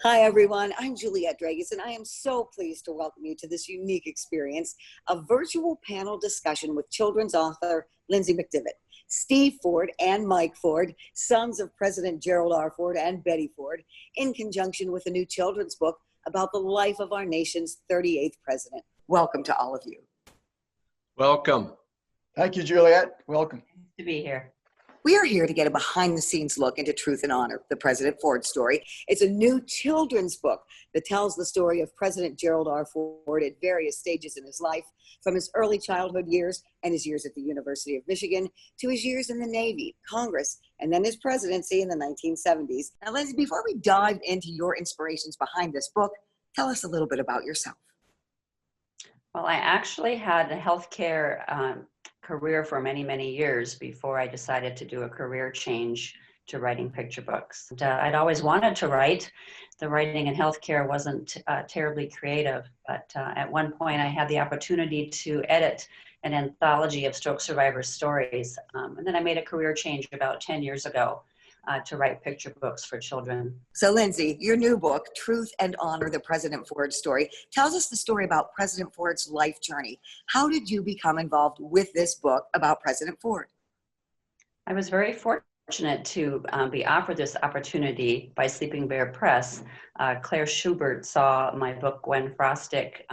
Hi, everyone. I'm Juliette Dragas, and I am so pleased to welcome you to this unique experience, a virtual panel discussion with children's author Lindsey McDivitt, Steve Ford and Mike Ford, sons of President Gerald R. Ford and Betty Ford, in conjunction with a new children's book about the life of our nation's 38th president. Welcome to all of you. Welcome. Thank you, Juliette. Welcome. Nice to be here. We are here to get a behind-the-scenes look into Truth and Honor, the President Ford story. It's a new children's book that tells the story of President Gerald R. Ford at various stages in his life, from his early childhood years and his years at the University of Michigan to his years in the Navy, Congress, and then his presidency in the 1970s. Now, Lindsey, before we dive into your inspirations behind this book, tell us a little bit about yourself. Well, I actually had a healthcare career for many, many years before I decided to do a career change to writing picture books. I'd always wanted to write. The writing in healthcare wasn't terribly creative, but at one point I had the opportunity to edit an anthology of stroke survivor stories. And then I made a career change about 10 years ago to write picture books for children. So, Lindsey, your new book, Truth and Honor, the President Ford Story, tells us the story about President Ford's life journey. How did you become involved with this book about President Ford? I was very fortunate to be offered this opportunity by Sleeping Bear Press. Claire Schubert saw my book, Gwen Frostic,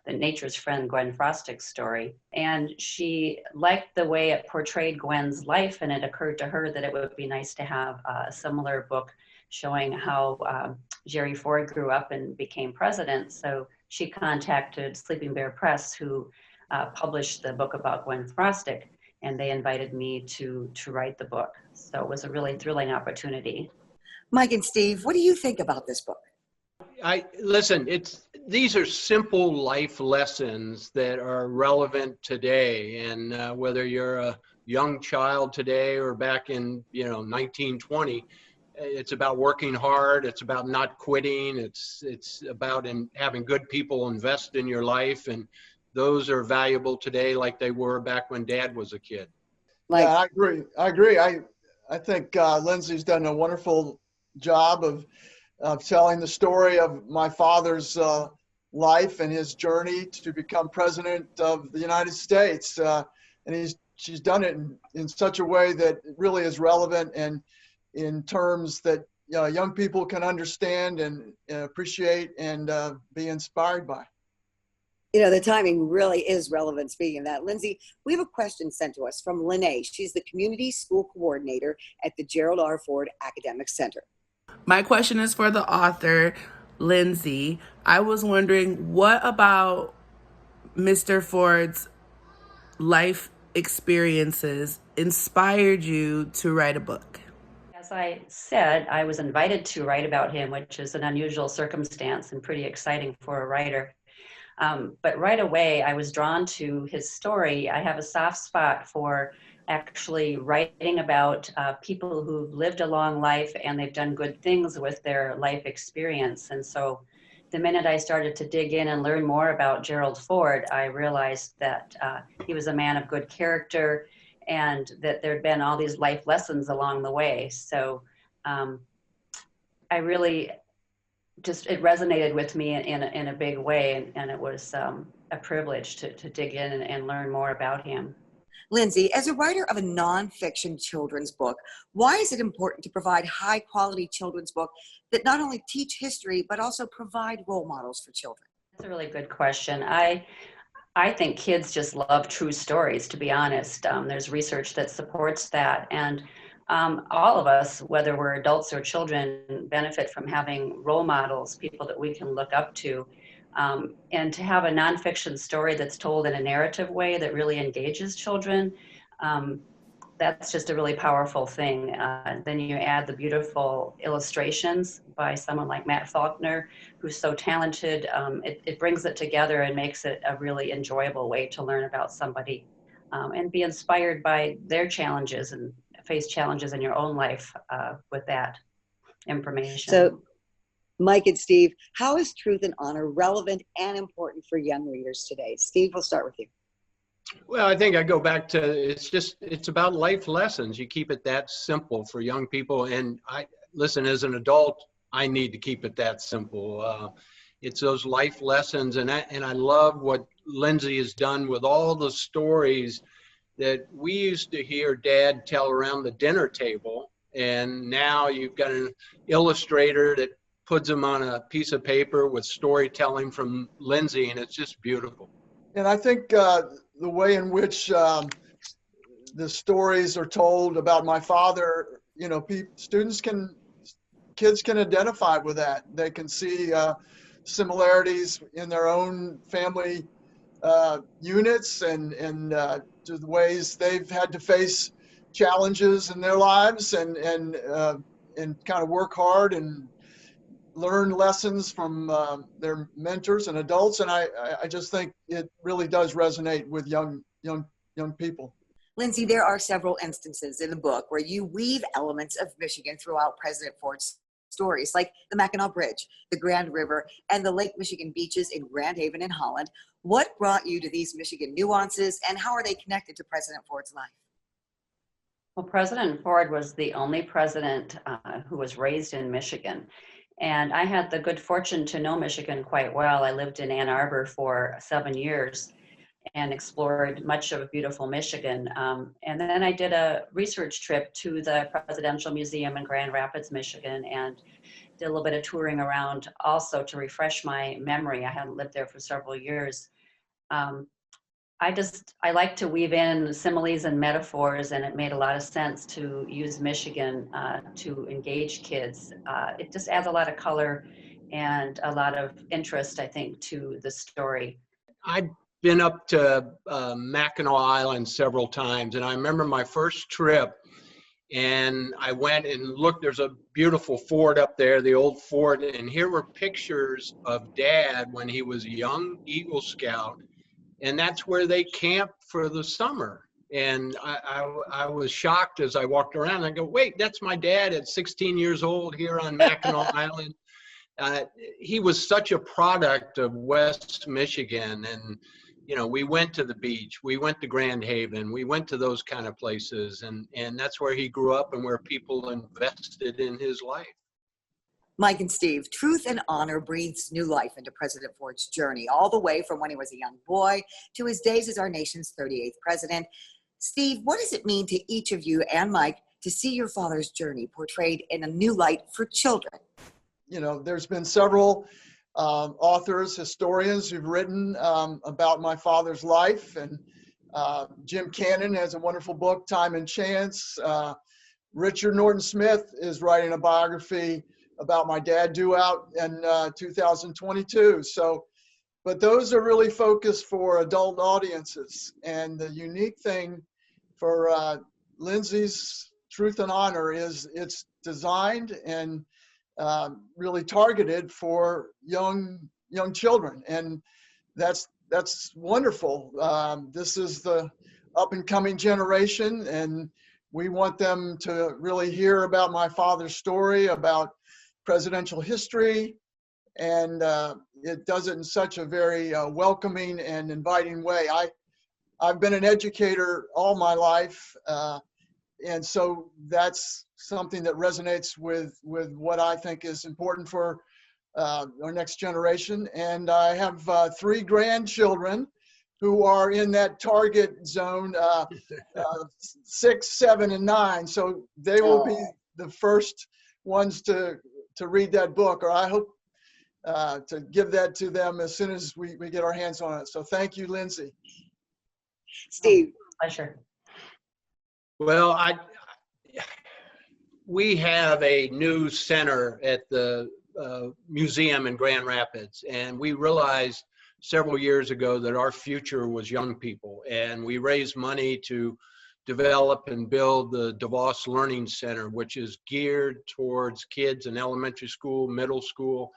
the Nature's Friend Gwen Frostic's story. And she liked the way it portrayed Gwen's life, and it occurred to her that it would be nice to have a similar book showing how Jerry Ford grew up and became president. So she contacted Sleeping Bear Press, who published the book about Gwen Frostic, and they invited me to write the book. So it was a really thrilling opportunity. Mike and Steve, what do you think about this book? Listen, these are simple life lessons that are relevant today, and whether you're a young child today or back in 1920, it's about working hard. It's about not quitting. It's about having good people invest in your life, and those are valuable today like they were back when Dad was a kid. Yeah, I agree. I think Lindsey's done a wonderful job of telling the story of my father's life and his journey to become president of the United States. And she's done it in such a way that it really is relevant and in terms that young people can understand and appreciate and be inspired by. The timing really is relevant. Speaking of that, Lindsey, we have a question sent to us from Lene. She's the Community School Coordinator at the Gerald R. Ford Academic Center. My question is for the author, Lindsey. I was wondering, what about Mr. Ford's life experiences inspired you to write a book? As I said, I was invited to write about him, which is an unusual circumstance and pretty exciting for a writer. But right away, I was drawn to his story. I have a soft spot for actually writing about people who've lived a long life and they've done good things with their life experience. And so the minute I started to dig in and learn more about Gerald Ford, I realized that he was a man of good character and that there'd been all these life lessons along the way. So I really it resonated with me in a big way, and it was a privilege to dig in and learn more about him. Lindsey, as a writer of a nonfiction children's book, why is it important to provide high-quality children's book that not only teach history, but also provide role models for children? That's a really good question. I think kids just love true stories, to be honest. There's research that supports that. And all of us, whether we're adults or children, benefit from having role models, people that we can look up to. And to have a nonfiction story that's told in a narrative way that really engages children, that's just a really powerful thing. Then you add the beautiful illustrations by someone like Matt Faulkner, who's so talented. It brings it together and makes it a really enjoyable way to learn about somebody and be inspired by their challenges and face challenges in your own life with that information. So, Mike and Steve, how is Truth and Honor relevant and important for young readers today? Steve, we'll start with you. Well, I think I go back to, it's about life lessons. You keep it that simple for young people. And listen, as an adult, I need to keep it that simple. It's those life lessons, and I love what Lindsey has done with all the stories that we used to hear Dad tell around the dinner table, and now you've got an illustrator that puts them on a piece of paper with storytelling from Lindsey, and it's just beautiful. And I think the way in which the stories are told about my father, you know, kids can identify with that. They can see similarities in their own family units and to the ways they've had to face challenges in their lives and kind of work hard and learn lessons from their mentors and adults. And I just think it really does resonate with young people. Lindsey, there are several instances in the book where you weave elements of Michigan throughout President Ford's stories, like the Mackinac Bridge, the Grand River, and the Lake Michigan beaches in Grand Haven and Holland. What brought you to these Michigan nuances, and how are they connected to President Ford's life? Well, President Ford was the only president who was raised in Michigan. And I had the good fortune to know Michigan quite well. I lived in Ann Arbor for 7 years and explored much of beautiful Michigan. And then I did a research trip to the Presidential Museum in Grand Rapids, Michigan, and did a little bit of touring around also to refresh my memory. I hadn't lived there for several years. I like to weave in similes and metaphors, and it made a lot of sense to use Michigan to engage kids. It just adds a lot of color and a lot of interest, I think, to the story. I've been up to Mackinac Island several times, and I remember my first trip, and I went and looked. There's a beautiful fort up there, the old fort, and here were pictures of Dad when he was a young Eagle Scout, and that's where they camped for the summer. And I was shocked as I walked around. I go, wait, that's my dad at 16 years old here on Mackinac Island. He was such a product of West Michigan, and you know, we went to the beach, we went to Grand Haven, we went to those kind of places, and that's where he grew up and where people invested in his life. Mike and Steve, truth and honor breathes new life into President Ford's journey, all the way from when he was a young boy to his days as our nation's 38th president. Steve, what does it mean to each of you and Mike to see your father's journey portrayed in a new light for children? You know, there's been several authors, historians who've written about my father's life, and Jim Cannon has a wonderful book, Time and Chance. Richard Norton Smith is writing a biography about my dad due out in 2022. So, but those are really focused for adult audiences. And the unique thing for Lindsey's Truth and Honor is it's designed and really targeted for young children, and that's wonderful. This is the up and coming generation, and we want them to really hear about my father's story, about presidential history, and it does it in such a very welcoming and inviting way. I've been an educator all my life, and so that's something that resonates with what I think is important for our next generation. And I have 3 grandchildren who are in that target zone, 6, 7, and 9. So they will be the first ones to read that book, or I hope to give that to them as soon as we get our hands on it. So thank you, Lindsey. Steve. Pleasure. Well, we have a new center at the museum in Grand Rapids, and we realized several years ago that our future was young people, and we raised money to develop and build the DeVos Learning Center, which is geared towards kids in elementary school, middle school,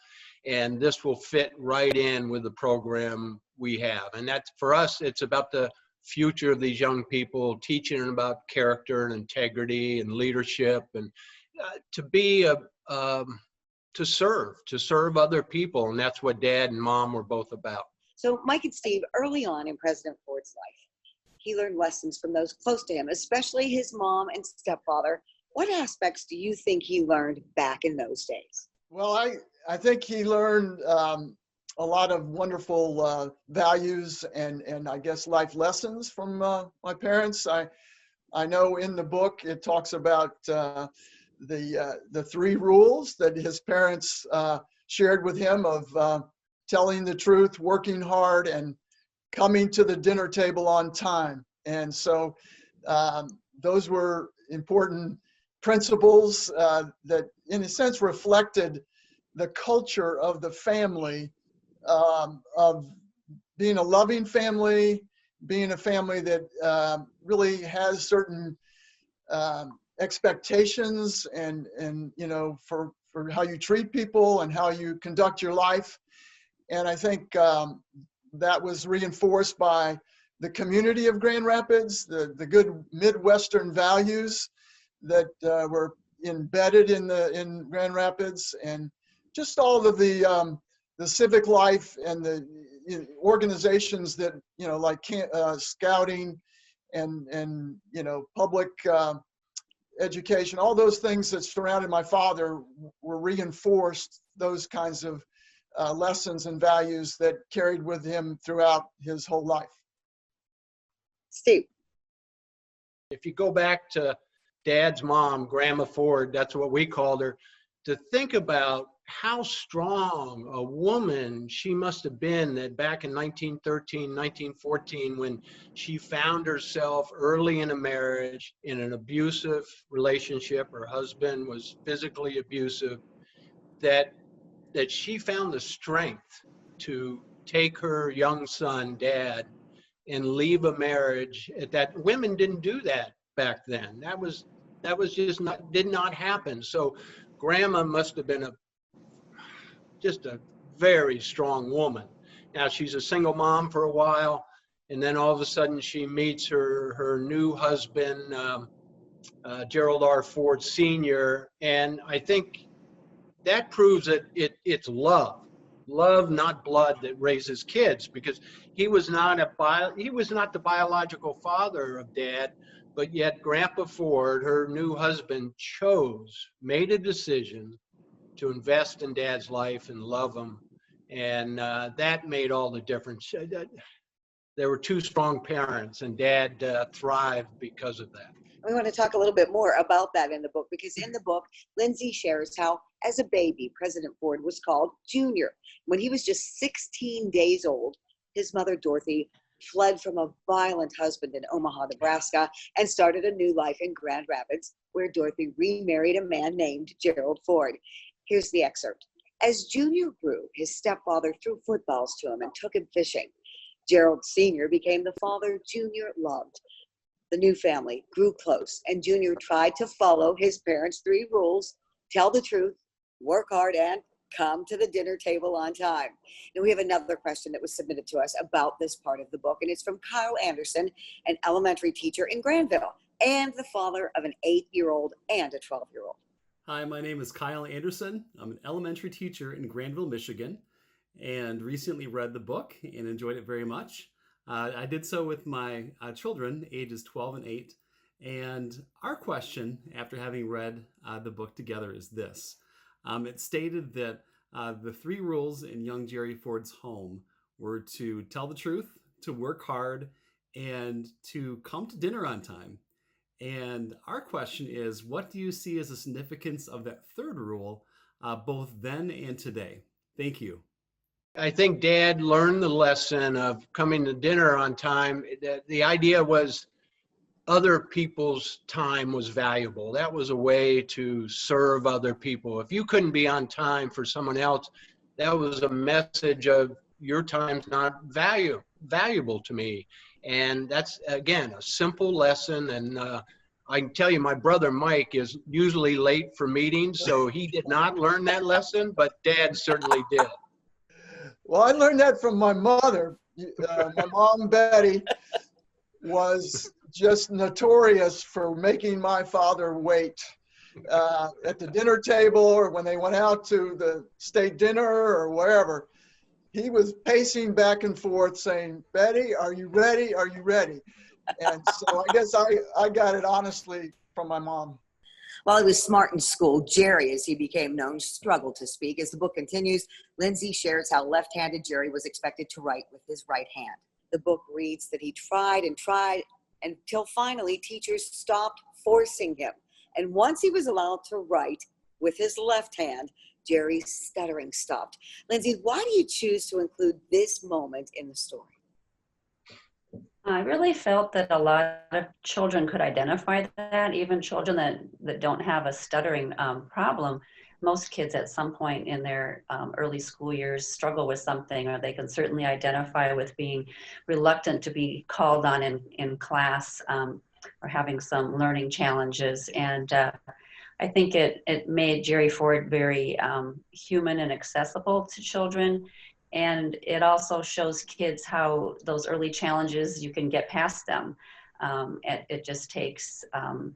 and this will fit right in with the program we have. And that's, for us, it's about the future of these young people, teaching them about character and integrity and leadership, and to be to serve other people. And that's what Dad and Mom were both about. So Mike and Steve, early on in President Ford's life, he learned lessons from those close to him, especially his mom and stepfather. What aspects do you think he learned back in those days? Well, I think he learned a lot of wonderful values and I guess life lessons from my parents. I know in the book it talks about the three rules that his parents shared with him of telling the truth, working hard, and coming to the dinner table on time. And so those were important principles that in a sense reflected the culture of the family, of being a loving family, being a family that really has certain expectations and for how you treat people and how you conduct your life. And I think that was reinforced by the community of Grand Rapids, the good Midwestern values that were embedded in Grand Rapids, and just all of the civic life and the organizations that like scouting and public education, all those things that surrounded my father were reinforced, those kinds of lessons and values that carried with him throughout his whole life. Steve. If you go back to Dad's mom, Grandma Ford, that's what we called her, to think about how strong a woman she must have been that back in 1913, 1914, when she found herself early in a marriage in an abusive relationship, her husband was physically abusive, that she found the strength to take her young son, Dad, and leave a marriage. That women didn't do that back then. That was just did not happen. So Grandma must have been just a very strong woman. Now she's a single mom for a while, and then all of a sudden she meets her new husband, Gerald R. Ford Sr., and I think that proves that it's love, not blood, that raises kids, because he was not the biological father of Dad, but yet Grandpa Ford, her new husband, made a decision to invest in Dad's life and love him, and that made all the difference. There were two strong parents, and Dad thrived because of that. We want to talk a little bit more about that in the book, because in the book, Lindsey shares how, as a baby, President Ford was called Junior. When he was just 16 days old, his mother, Dorothy, fled from a violent husband in Omaha, Nebraska, and started a new life in Grand Rapids, where Dorothy remarried a man named Gerald Ford. Here's the excerpt. As Junior grew, his stepfather threw footballs to him and took him fishing. Gerald Sr. became the father Junior loved. The new family grew close, and Junior tried to follow his parents' three rules: tell the truth, work hard, and come to the dinner table on time. And we have another question that was submitted to us about this part of the book, and it's from Kyle Anderson, an elementary teacher in Granville, and the father of an 8-year-old and a 12-year-old. Hi, my name is Kyle Anderson. I'm an elementary teacher in Granville, Michigan, and recently read the book and enjoyed it very much. I did so with my children, ages 12 and 8. And our question, after having read the book together, is this. It stated that the three rules in young Jerry Ford's home were to tell the truth, to work hard, and to come to dinner on time. And our question is, what do you see as the significance of that third rule, both then and today? Thank you. I think Dad learned the lesson of coming to dinner on time. The idea was other people's time was valuable. That was a way to serve other people. If you couldn't be on time for someone else, that was a message of your time's not valuable to me. And that's, again, a simple lesson. And I can tell you, my brother Mike is usually late for meetings, so he did not learn that lesson, but Dad certainly did. Well, I learned that from my mother. My mom, Betty, was just notorious for making my father wait at the dinner table, or when they went out to the state dinner or wherever. He was pacing back and forth saying, "Betty, are you ready? Are you ready?" And so I guess I got it honestly from my mom. While he was smart in school, Jerry, as he became known, struggled to speak. As the book continues, Lindsey shares how left-handed Jerry was expected to write with his right hand. The book reads that he tried and tried until finally teachers stopped forcing him. And once he was allowed to write with his left hand, Jerry's stuttering stopped. Lindsey, why do you choose to include this moment in the story? I really felt that a lot of children could identify that, even children that don't have a stuttering problem. Most kids at some point in their early school years struggle with something, or they can certainly identify with being reluctant to be called on in class, or having some learning challenges. And I think it made Jerry Ford very human and accessible to children. And it also shows kids how those early challenges, you can get past them. It just takes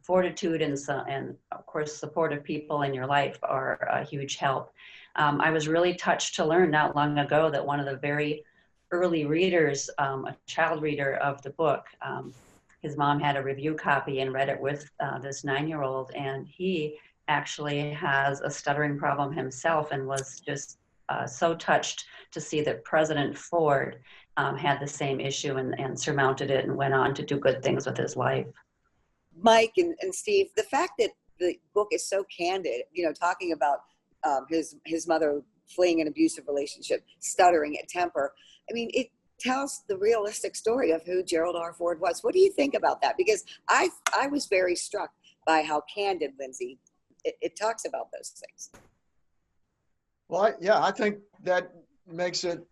fortitude and of course supportive people in your life are a huge help. I was really touched to learn not long ago that one of the very early readers, a child reader of the book, his mom had a review copy and read it with this 9-year-old, and he actually has a stuttering problem himself and was just so touched to see that President Ford had the same issue and surmounted it and went on to do good things with his life. Mike and Steve, the fact that the book is so candid, talking about his mother fleeing an abusive relationship, stuttering at temper, I mean, it tells the realistic story of who Gerald R. Ford was. What do you think about that? Because I was very struck by how candid, Lindsey, it talks about those things. Well, I think that makes it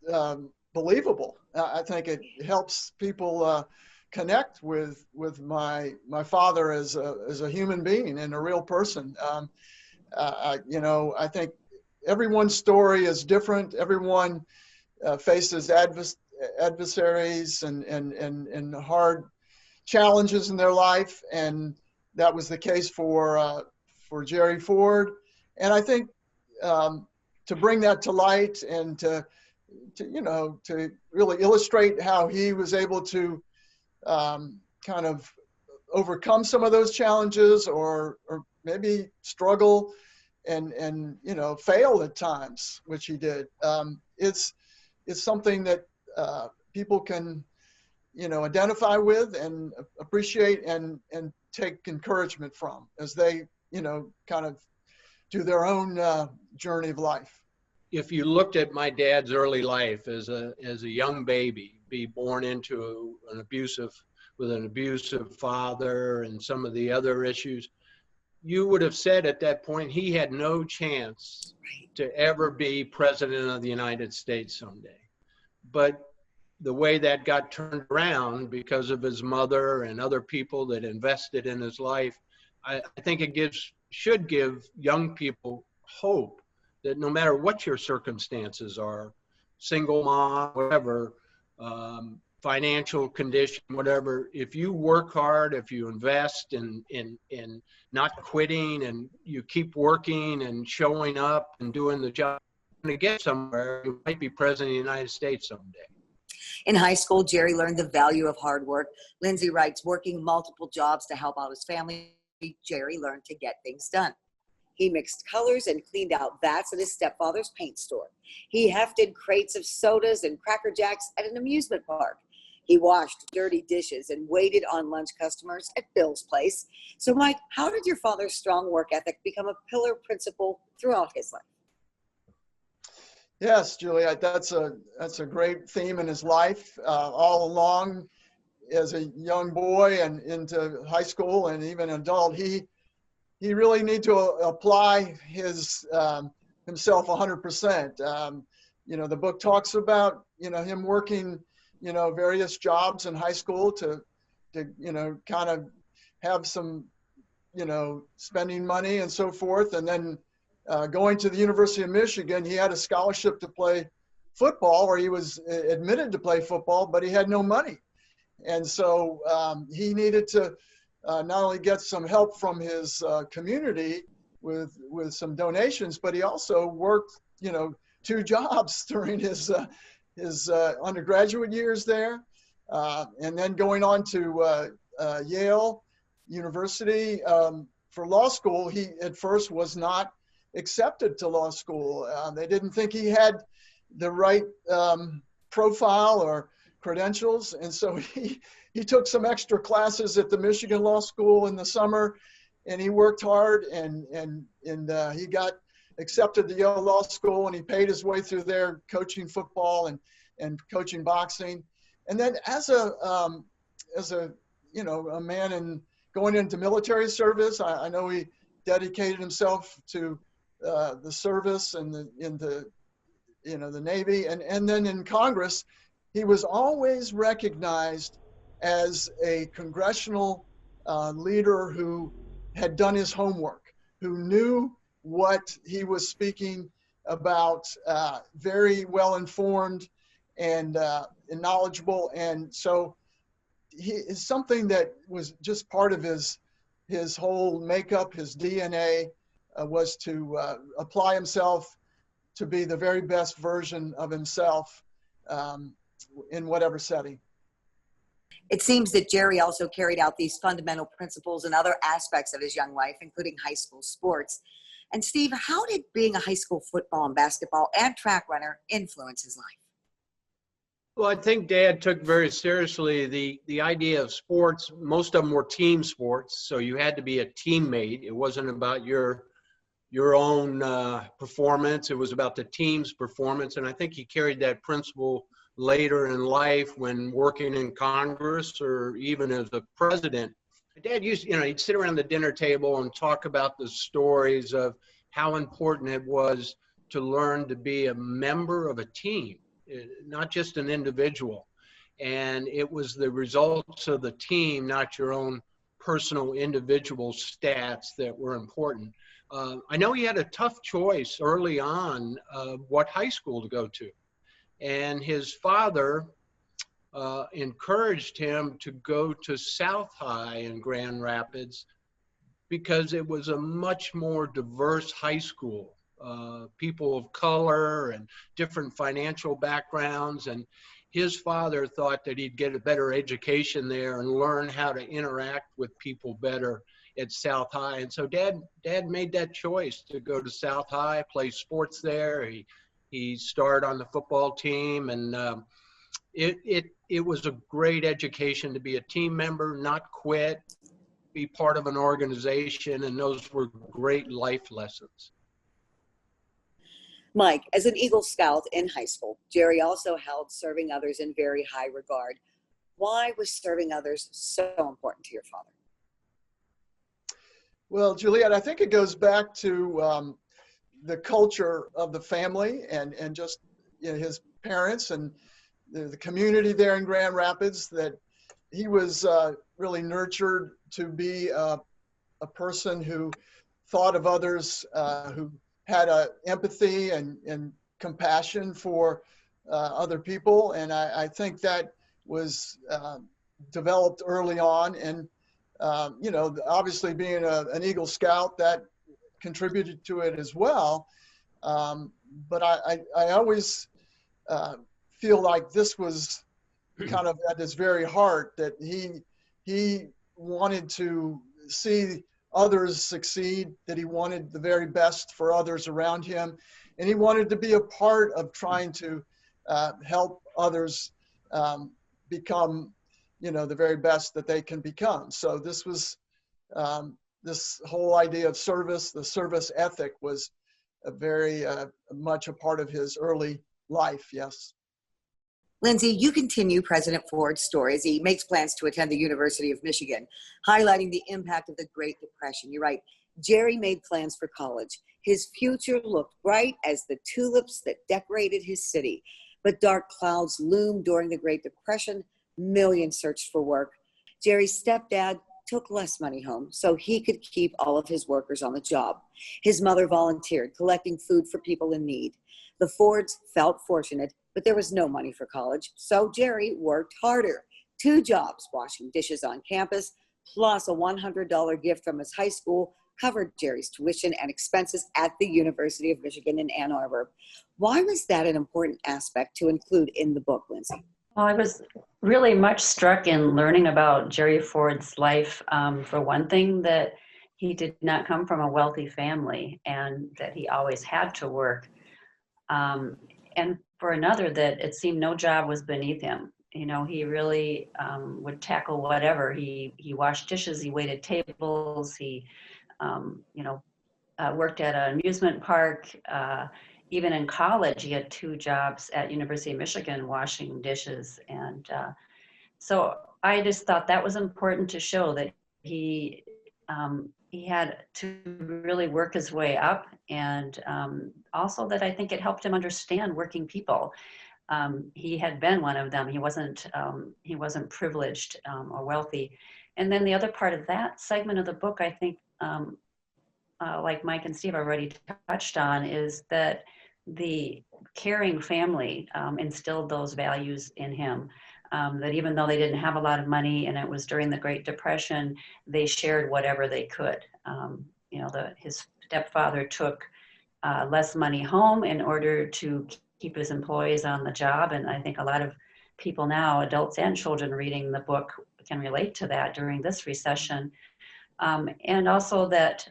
believable. I think it helps people connect with my father as a human being and a real person. I think everyone's story is different. Everyone faces adversaries and hard challenges in their life, and that was the case for Jerry Ford. And I think to bring that to light and to really illustrate how he was able to kind of overcome some of those challenges, or maybe struggle and fail at times, which he did. It's something that people can identify with and appreciate and take encouragement from as they kind of do their own journey of life. If you looked at my dad's early life as a young baby, be born into with an abusive father and some of the other issues, you would have said at that point he had no chance to ever be president of the United States someday. But the way that got turned around because of his mother and other people that invested in his life, I think it should give young people hope that no matter what your circumstances are, single mom, whatever, financial condition, whatever, if you work hard, if you invest in not quitting and you keep working and showing up and doing the job, you're going to get somewhere. You might be president of the United States someday. In high school, Jerry learned the value of hard work. Lindsey writes, working multiple jobs to help out his family, Jerry learned to get things done. He mixed colors and cleaned out vats at his stepfather's paint store. He hefted crates of sodas and Cracker Jacks at an amusement park. He washed dirty dishes and waited on lunch customers at Bill's place. So, Mike, how did your father's strong work ethic become a pillar principle throughout his life? Yes, Julia, that's a great theme in his life. All along, as a young boy and into high school and even adult, he really need to apply himself 100%. The book talks about him working various jobs in high school to kind of have some spending money and so forth, and then going to the University of Michigan. He had a scholarship to play football, or he was admitted to play football, but he had no money. And so he needed to not only get some help from his community with some donations, but he also worked 2 jobs during his undergraduate years there, and then going on to Yale University for law school, he at first was not accepted to law school. They didn't think he had the right profile or credentials, and so he took some extra classes at the Michigan Law School in the summer, and he worked hard, and he got accepted to Yale Law School, and he paid his way through there, coaching football and coaching boxing. And then as a a man and going into military service, I know he dedicated himself to the service and the Navy, and then in Congress, he was always recognized as a congressional leader who had done his homework, who knew what he was speaking about, very well informed and knowledgeable. And so he is something that was just part of his whole makeup, his DNA, was to apply himself to be the very best version of himself in whatever setting. It seems that Jerry also carried out these fundamental principles in other aspects of his young life, including high school sports. And Steve, how did being a high school football and basketball and track runner influence his life? Well, I think Dad took very seriously the idea of sports. Most of them were team sports, so you had to be a teammate. It wasn't about your own performance. It was about the team's performance, and I think he carried that principle later in life when working in Congress or even as a president. Dad used, he'd sit around the dinner table and talk about the stories of how important it was to learn to be a member of a team, not just an individual. And it was the results of the team, not your own personal individual stats, that were important. I know he had a tough choice early on of what high school to go to. And his father encouraged him to go to South High in Grand Rapids because it was a much more diverse high school. People of color and different financial backgrounds. And his father thought that he'd get a better education there and learn how to interact with people better at South High. And so Dad made that choice to go to South High, play sports there. He starred on the football team, and it was a great education to be a team member, not quit, be part of an organization, and those were great life lessons. Mike, as an Eagle Scout in high school, Jerry also held serving others in very high regard. Why was serving others so important to your father? Well, Juliet, I think it goes back to the culture of the family and just his parents and the community there in Grand Rapids, that he was really nurtured to be a person who thought of others, who had empathy and compassion for other people. And I think that was developed early on. And, obviously being an Eagle Scout, that contributed to it as well. But I always feel like this was kind of at his very heart, that he wanted to see others succeed, that he wanted the very best for others around him, and he wanted to be a part of trying to help others become, the very best that they can become. So this was this whole idea of service, the service ethic, was a very much a part of his early life. Yes. Lindsey, you continue President Ford's story as he makes plans to attend the University of Michigan, highlighting the impact of the Great Depression. You're right. Jerry made plans for college. His future looked bright as the tulips that decorated his city. But dark clouds loomed during the Great Depression. Millions searched for work. Jerry's stepdad took less money home so he could keep all of his workers on the job. His mother volunteered, collecting food for people in need. The Fords felt fortunate, but there was no money for college, so Jerry worked harder. 2 jobs, washing dishes on campus, plus a $100 gift from his high school, covered Jerry's tuition and expenses at the University of Michigan in Ann Arbor. Why was that an important aspect to include in the book, Lindsey? Well, I was really much struck in learning about Jerry Ford's life. For one thing, that he did not come from a wealthy family, and that he always had to work. And for another, that it seemed no job was beneath him. You know, he really would tackle whatever. He washed dishes, he waited tables, he, worked at an amusement park. Even in college, he had 2 jobs at University of Michigan washing dishes. And so I just thought that was important to show that he had to really work his way up, and also that I think it helped him understand working people. He had been one of them. He wasn't privileged or wealthy. And then the other part of that segment of the book, I think, like Mike and Steve already touched on, is that the caring family instilled those values in him. That even though they didn't have a lot of money and it was during the Great Depression, they shared whatever they could. His stepfather took less money home in order to keep his employees on the job. And I think a lot of people now, adults and children reading the book, can relate to that during this recession. And also that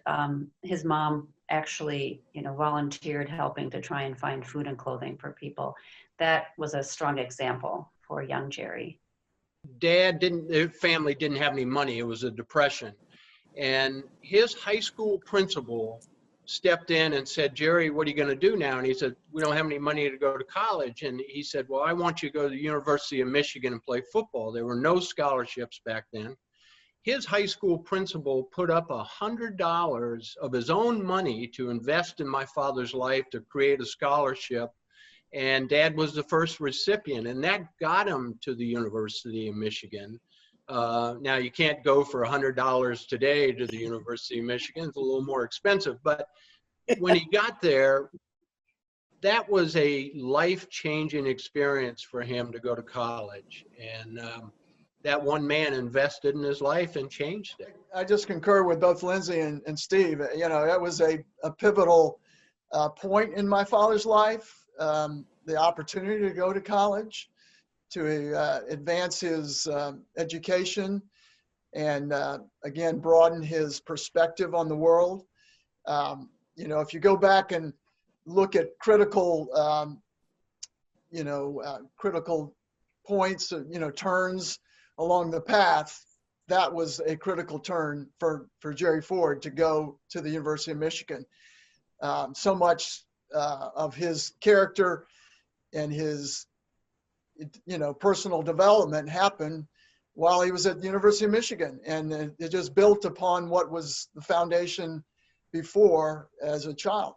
his mom actually, volunteered helping to try and find food and clothing for people. That was a strong example for young Jerry. The family didn't have any money. It was a depression. And his high school principal stepped in and said, "Jerry, what are you going to do now?" And he said, "We don't have any money to go to college." And he said, "Well, I want you to go to the University of Michigan and play football." There were no scholarships back then. His high school principal put up $100 of his own money to invest in my father's life to create a scholarship. And Dad was the first recipient, and that got him to the University of Michigan. Now, you can't go for $100 today to the University of Michigan. It's a little more expensive. But when he got there, that was a life-changing experience for him to go to college. And that one man invested in his life and changed it. I just concur with both Lindsey and Steve. That was a pivotal point in my father's life. The opportunity to go to college, to advance his education, and again, broaden his perspective on the world. If you go back and look at critical points, turns along the path, that was a critical turn for Jerry Ford to go to the University of Michigan. So much of his character and his personal development happened while he was at the University of Michigan, and it just built upon what was the foundation before as a child.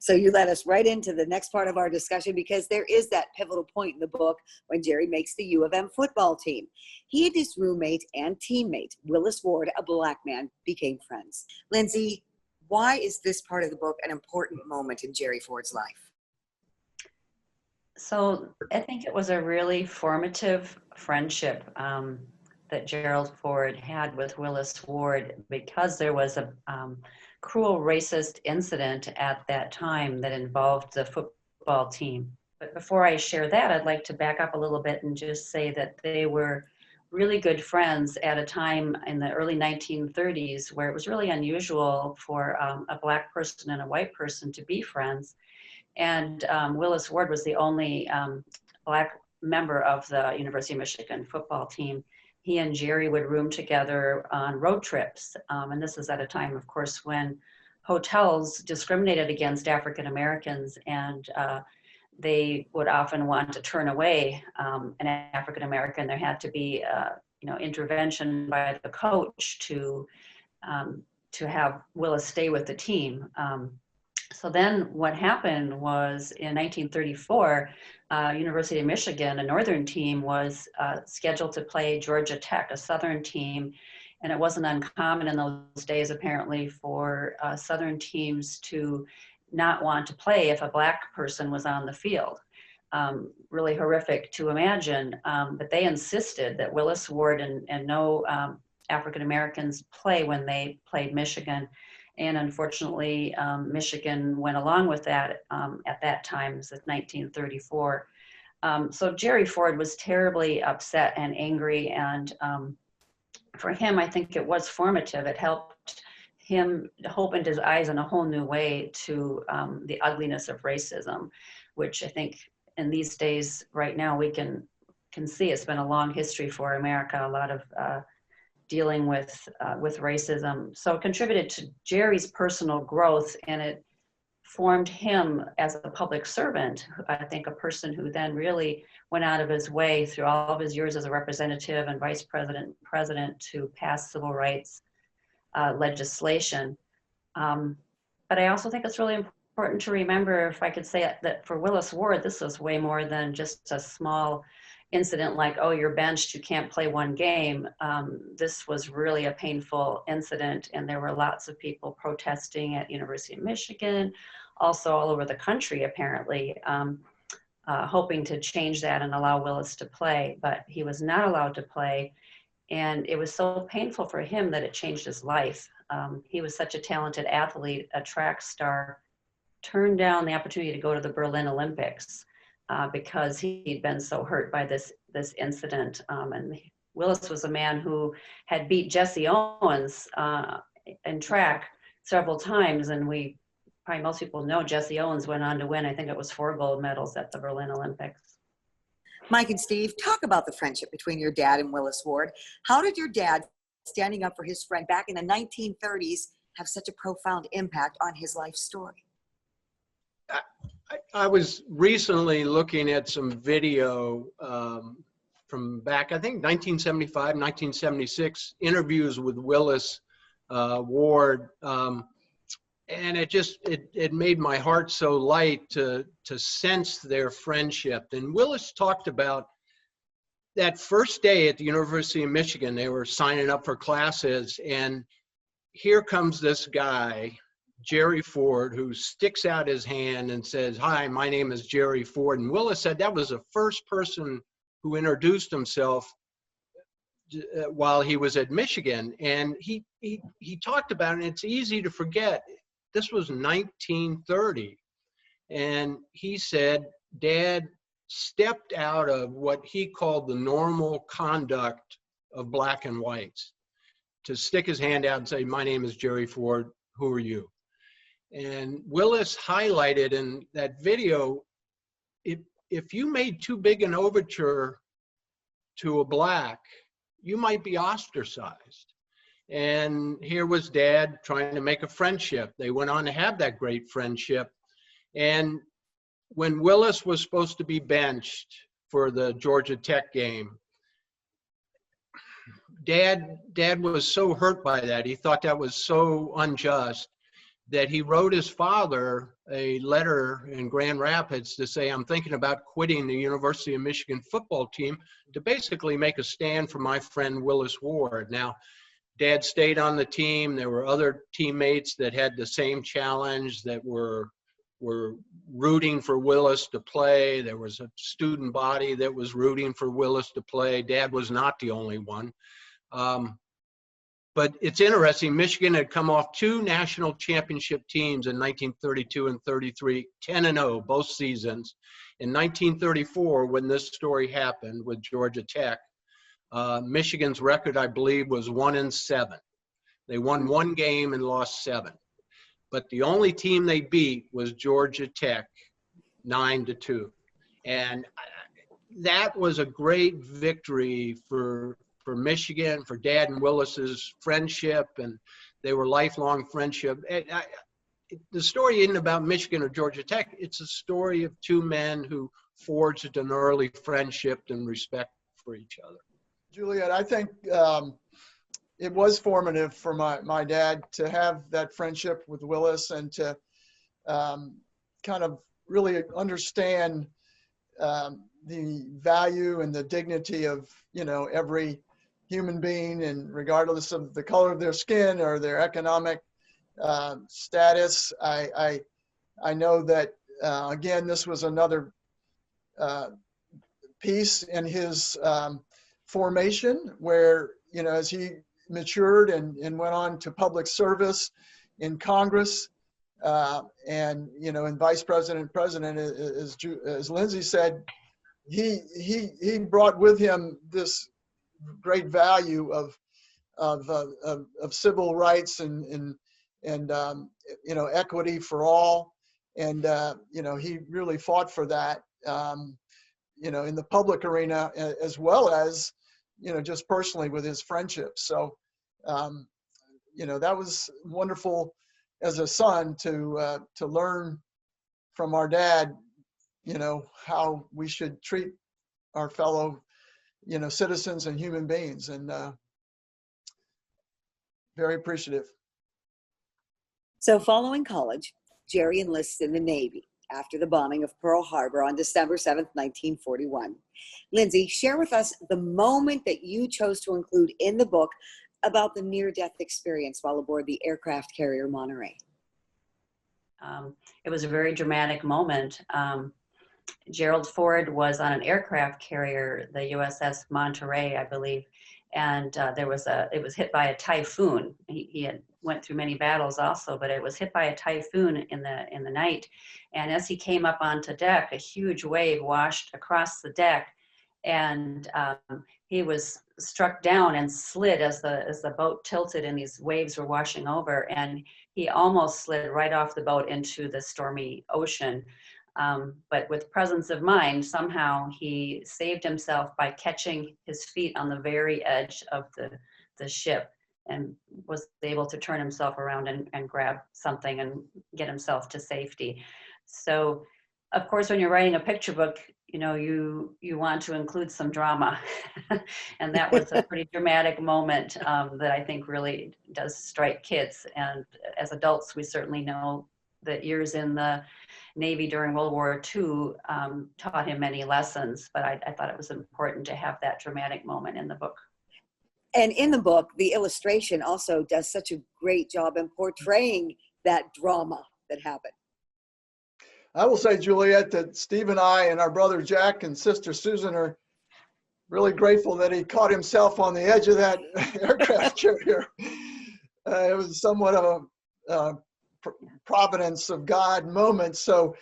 So you led us right into the next part of our discussion, because there is that pivotal point in the book when Jerry makes the U of M football team. He and his roommate and teammate, Willis Ward, a Black man, became friends. Lindsey, why is this part of the book an important moment in Jerry Ford's life? So I think it was a really formative friendship that Gerald Ford had with Willis Ward, because there was a cruel racist incident at that time that involved the football team. But before I share that, I'd like to back up a little bit and just say that they were really good friends at a time in the early 1930s where it was really unusual for a Black person and a white person to be friends. And Willis Ward was the only Black member of the University of Michigan football team. He and Jerry would room together on road trips. And this is at a time, of course, when hotels discriminated against African Americans, and they would often want to turn away an African American. There had to be, intervention by the coach to have Willis stay with the team. So then what happened was in 1934, University of Michigan, a northern team, was scheduled to play Georgia Tech, a southern team. And it wasn't uncommon in those days, apparently, for southern teams to not want to play if a Black person was on the field. Really horrific to imagine, but they insisted that Willis Ward and no African Americans play when they played Michigan. And unfortunately, Michigan went along with that at that time. It was 1934. So Jerry Ford was terribly upset and angry. And for him, I think it was formative. It helped him opened his eyes in a whole new way to the ugliness of racism, which I think in these days right now we can see it's been a long history for America, a lot of dealing with racism. So it contributed to Jerry's personal growth, and it formed him as a public servant. I think a person who then really went out of his way through all of his years as a representative and vice president, president to pass civil rights legislation. But I also think it's really important to remember, if I could say it, that for Willis Ward, this was way more than just a small incident like, oh, you're benched, you can't play one game. This was really a painful incident, and there were lots of people protesting at University of Michigan, also all over the country apparently, hoping to change that and allow Willis to play, but he was not allowed to play. And it was so painful for him that it changed his life. He was such a talented athlete, a track star, turned down the opportunity to go to the Berlin Olympics because he'd been so hurt by this incident. And Willis was a man who had beat Jesse Owens in track several times, and probably most people know Jesse Owens went on to win, I think it was 4 gold medals at the Berlin Olympics. Mike and Steve, talk about the friendship between your dad and Willis Ward. How did your dad, standing up for his friend back in the 1930s, have such a profound impact on his life story? I was recently looking at some video from back, I think 1975, 1976, interviews with Willis Ward. And it made my heart so light to sense their friendship. And Willis talked about that first day at the University of Michigan. They were signing up for classes, and here comes this guy, Jerry Ford, who sticks out his hand and says, "Hi, my name is Jerry Ford." And Willis said that was the first person who introduced himself while he was at Michigan. And he talked about it, and it's easy to forget. This was 1930, and he said Dad stepped out of what he called the normal conduct of black and whites to stick his hand out and say, "My name is Jerry Ford, who are you?" And Willis highlighted in that video, if you made too big an overture to a black, you might be ostracized. And here was Dad trying to make a friendship. They went on to have that great friendship. And when Willis was supposed to be benched for the Georgia Tech game, Dad was so hurt by that. He thought that was so unjust that he wrote his father a letter in Grand Rapids to say, "I'm thinking about quitting the University of Michigan football team to basically make a stand for my friend Willis Ward." Now, Dad stayed on the team. There were other teammates that had the same challenge, that were rooting for Willis to play. There was a student body that was rooting for Willis to play. Dad was not the only one. But it's interesting, Michigan had come off 2 national championship teams in 1932 and 33, 10-0 both seasons. In 1934, when this story happened with Georgia Tech, Michigan's record, I believe, was 1-7. They won 1 game and lost 7. But the only team they beat was Georgia Tech, 9-2. And that was a great victory for Michigan, for Dad and Willis's friendship, and they were lifelong friendship. The story isn't about Michigan or Georgia Tech. It's a story of 2 men who forged an early friendship and respect for each other. Juliet, I think it was formative for my dad to have that friendship with Willis and to kind of really understand the value and the dignity of, every human being, and regardless of the color of their skin or their economic status. I know that, again, this was another piece in his formation where, as he matured and went on to public service in Congress and, in vice president, president, as Lindsey said, he brought with him this great value of civil rights and equity for all. And, he really fought for that, in the public arena, as well as, just personally with his friendships. So, that was wonderful as a son to learn from our dad, how we should treat our fellow, citizens and human beings, and very appreciative. So following college, Jerry enlists in the Navy after the bombing of Pearl Harbor on December 7th, 1941. Lindsey, share with us the moment that you chose to include in the book about the near-death experience while aboard the aircraft carrier Monterey. It was a very dramatic moment. Gerald Ford was on an aircraft carrier, the USS Monterey, I believe, and it was hit by a typhoon. He had went through many battles also, but it was hit by a typhoon in the night. And as he came up onto deck, a huge wave washed across the deck, and he was struck down and slid as the boat tilted and these waves were washing over, and he almost slid right off the boat into the stormy ocean. But with presence of mind, somehow he saved himself by catching his feet on the very edge of the ship, and was able to turn himself around and grab something and get himself to safety. So, of course, when you're writing a picture book, you want to include some drama. And that was a pretty dramatic moment that I think really does strike kids. And as adults, we certainly know that years in the Navy during World War II taught him many lessons, but I thought it was important to have that dramatic moment in the book. And in the book, the illustration also does such a great job in portraying that drama that happened. I will say, Juliet, that Steve and I and our brother Jack and sister Susan are really grateful that he caught himself on the edge of that aircraft carrier. It was somewhat of a providence of God moment. So,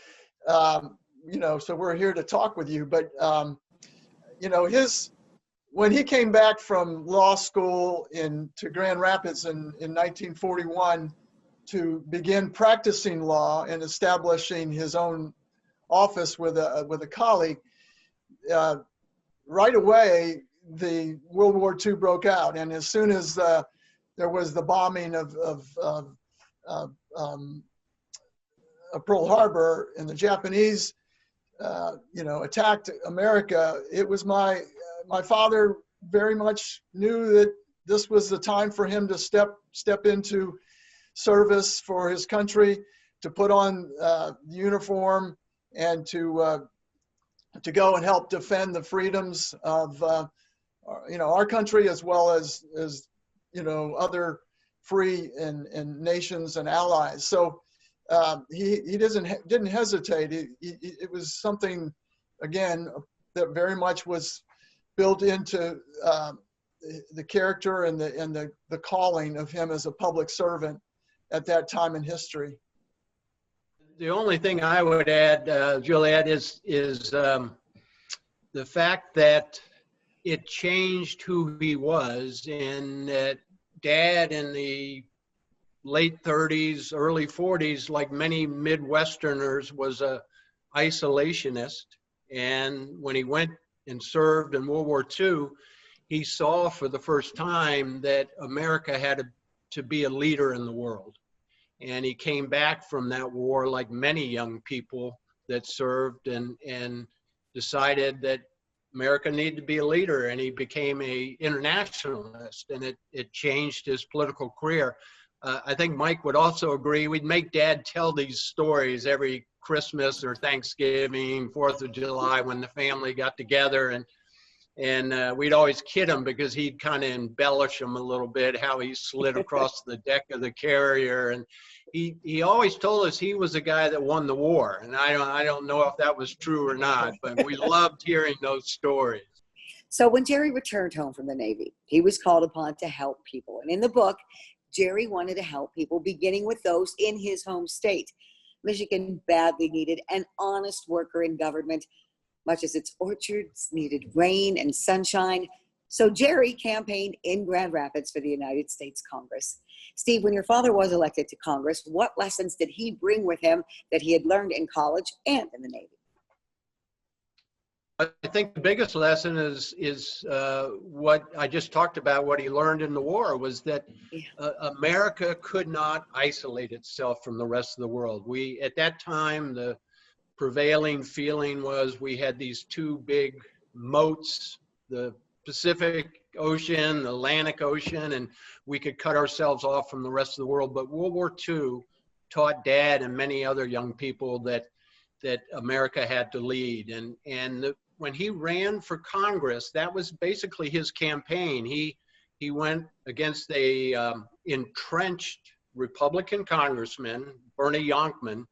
so we're here to talk with you. But, when he came back from law school to Grand Rapids in 1941 to begin practicing law and establishing his own office with a colleague, right away the World War II broke out, and as soon as there was the bombing of Pearl Harbor and the Japanese, attacked America, it was my father very much knew that this was the time for him to step into service for his country, to put on the uniform and to go and help defend the freedoms of our country, as well as other free and nations and allies. So he didn't hesitate. It was something, again, that very much was built into the character and the calling of him as a public servant at that time in history. The only thing I would add, Juliet, is the fact that it changed who he was, and that Dad in the late 30s, early 40s, like many Midwesterners, was a isolationist. And when he went and served in World War II, he saw for the first time that America had to be a leader in the world. And he came back from that war, like many young people that served, and decided that America needed to be a leader, and he became an internationalist, and it changed his political career. I think Mike would also agree. We'd make Dad tell these stories every Christmas or Thanksgiving, 4th of July, when the family got together, and we'd always kid him because he'd kind of embellish them a little bit, how he slid across the deck of the carrier. And he always told us he was the guy that won the war. And I don't know if that was true or not, but we loved hearing those stories. So when Jerry returned home from the Navy, he was called upon to help people. And in the book, Jerry wanted to help people, beginning with those in his home state. Michigan badly needed an honest worker in government, much as its orchards needed rain and sunshine. So Jerry campaigned in Grand Rapids for the United States Congress. Steve, when your father was elected to Congress, what lessons did he bring with him that he had learned in college and in the Navy? I think the biggest lesson is what I just talked about. What he learned in the war was that America could not isolate itself from the rest of the world. We, at that time, the prevailing feeling was we had these two big moats, the Pacific Ocean, the Atlantic Ocean, and we could cut ourselves off from the rest of the world. But World War II taught Dad and many other young people that America had to lead. When he ran for Congress, that was basically his campaign. He went against a entrenched Republican congressman, Bernie Yonkman,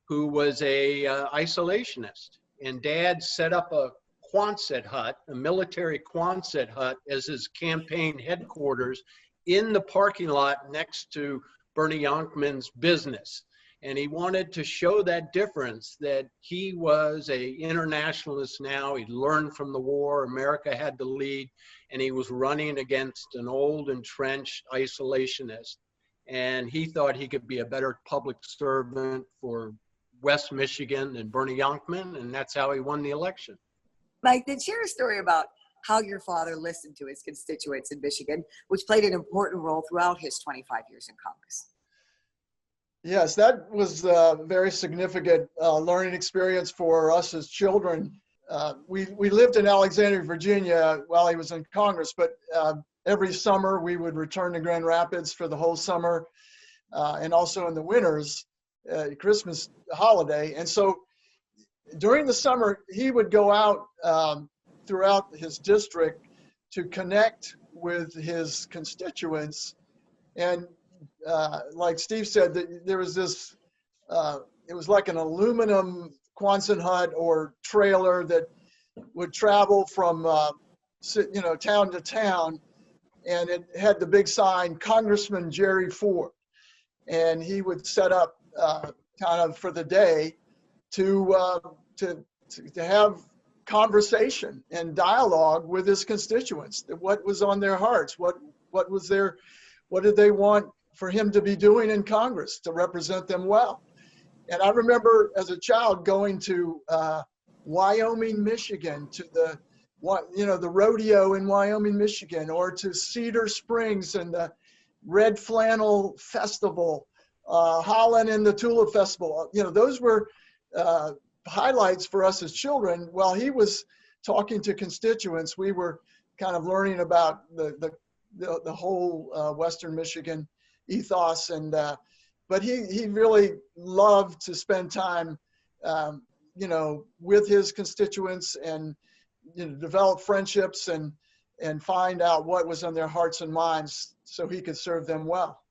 who was a isolationist. And Dad set up a Quonset hut, a military Quonset hut, as his campaign headquarters in the parking lot next to Bernie Yonkman's business. And he wanted to show that difference, that he was a internationalist now. He'd learned from the war. America had to lead, and he was running against an old entrenched isolationist. And he thought he could be a better public servant for West Michigan than Bernie Yonkman, and that's how he won the election. Mike, then share a story about how your father listened to his constituents in Michigan, which played an important role throughout his 25 years in Congress. Yes, that was a very significant learning experience for us as children. We lived in Alexandria, Virginia while he was in Congress, but every summer we would return to Grand Rapids for the whole summer, and also in the winters, Christmas holiday. And so during the summer, he would go out throughout his district to connect with his constituents. And like Steve said, there was this, it was like an aluminum Quonset hut or trailer that would travel from, town to town. And it had the big sign, Congressman Jerry Ford. And he would set up kind of for the day to have conversation and dialogue with his constituents. What was on their hearts? What did they want for him to be doing in Congress to represent them well? And I remember as a child going to Wyoming, Michigan, to the rodeo in Wyoming, Michigan, or to Cedar Springs and the Red Flannel Festival, Holland and the Tulip Festival. Those were highlights for us as children. While he was talking to constituents, we were kind of learning about the whole Western Michigan ethos. But he really loved to spend time, with his constituents and develop friendships and find out what was on their hearts and minds so he could serve them well.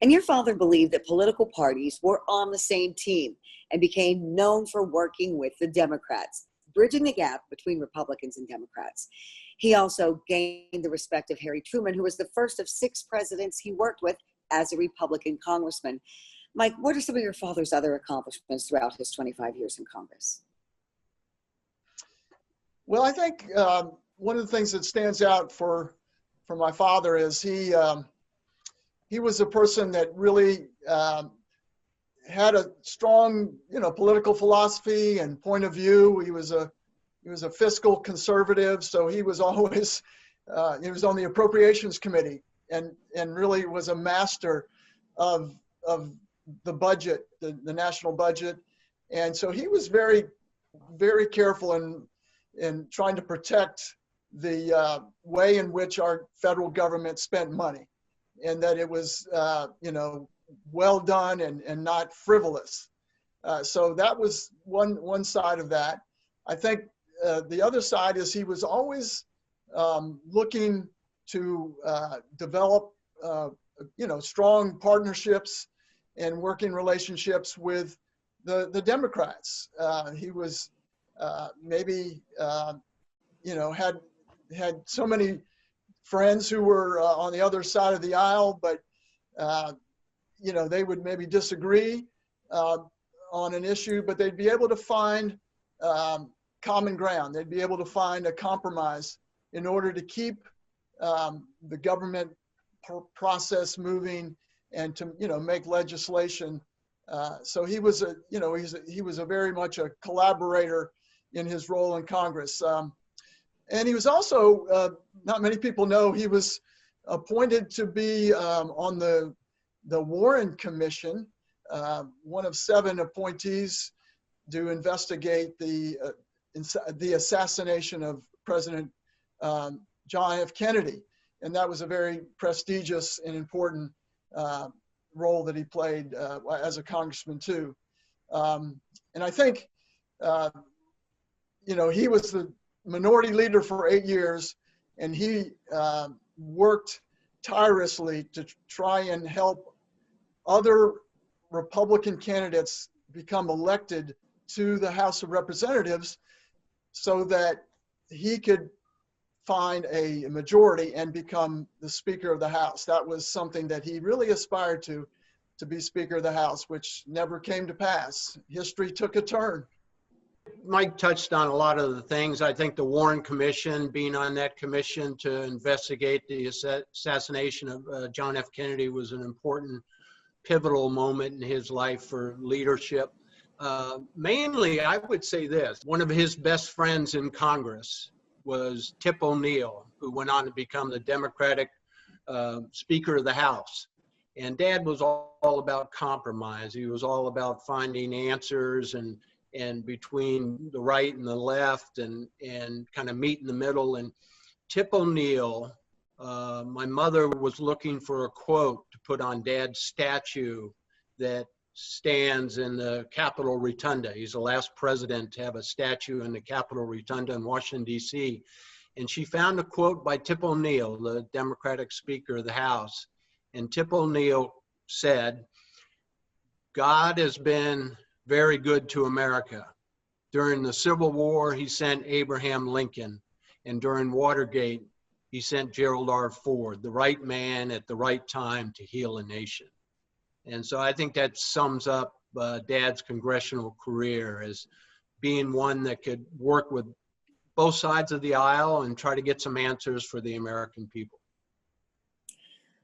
And your father believed that political parties were on the same team and became known for working with the Democrats, bridging the gap between Republicans and Democrats. He also gained the respect of Harry Truman, who was the first of 6 presidents he worked with as a Republican congressman. Mike, what are some of your father's other accomplishments throughout his 25 years in Congress? Well, I think one of the things that stands out for my father is he was a person that really had a strong, political philosophy and point of view. He was a fiscal conservative, so he was always he was on the Appropriations Committee and really was a master of the budget, the national budget. And so he was very, very careful in trying to protect the way in which our federal government spent money, and that it was, well done and not frivolous. So that was one side of that. I think the other side is he was always looking to develop, strong partnerships and working relationships with the Democrats. He was had so many friends who were on the other side of the aisle, but they would maybe disagree on an issue, but they'd be able to find common ground. They'd be able to find a compromise in order to keep the government process moving and to, make legislation. So he was he was a very much a collaborator in his role in Congress. And he was also, not many people know, he was appointed to be on the Warren Commission, one of 7 appointees to investigate the assassination of President John F. Kennedy. And that was a very prestigious and important role that he played as a congressman too. And I think, he was the minority leader for 8 years, and he worked tirelessly to try and help other Republican candidates become elected to the House of Representatives so that he could find a majority and become the Speaker of the House. That was something that he really aspired to be Speaker of the House, which never came to pass. History took a turn. Mike touched on a lot of the things. I think the Warren Commission, being on that commission to investigate the assassination of John F. Kennedy, was an important, pivotal moment in his life for leadership. Mainly, I would say this: one of his best friends in Congress was Tip O'Neill, who went on to become the Democratic Speaker of the House. And Dad was all about compromise. He was all about finding answers and between the right and the left and kind of meet in the middle. And Tip O'Neill, my mother was looking for a quote to put on Dad's statue that stands in the Capitol Rotunda. He's the last president to have a statue in the Capitol Rotunda in Washington, D.C. And she found a quote by Tip O'Neill, the Democratic Speaker of the House. And Tip O'Neill said, "God has been very good to America. During the Civil War, he sent Abraham Lincoln. And during Watergate, he sent Gerald R. Ford, the right man at the right time to heal a nation." And so I think that sums up Dad's congressional career as being one that could work with both sides of the aisle and try to get some answers for the American people.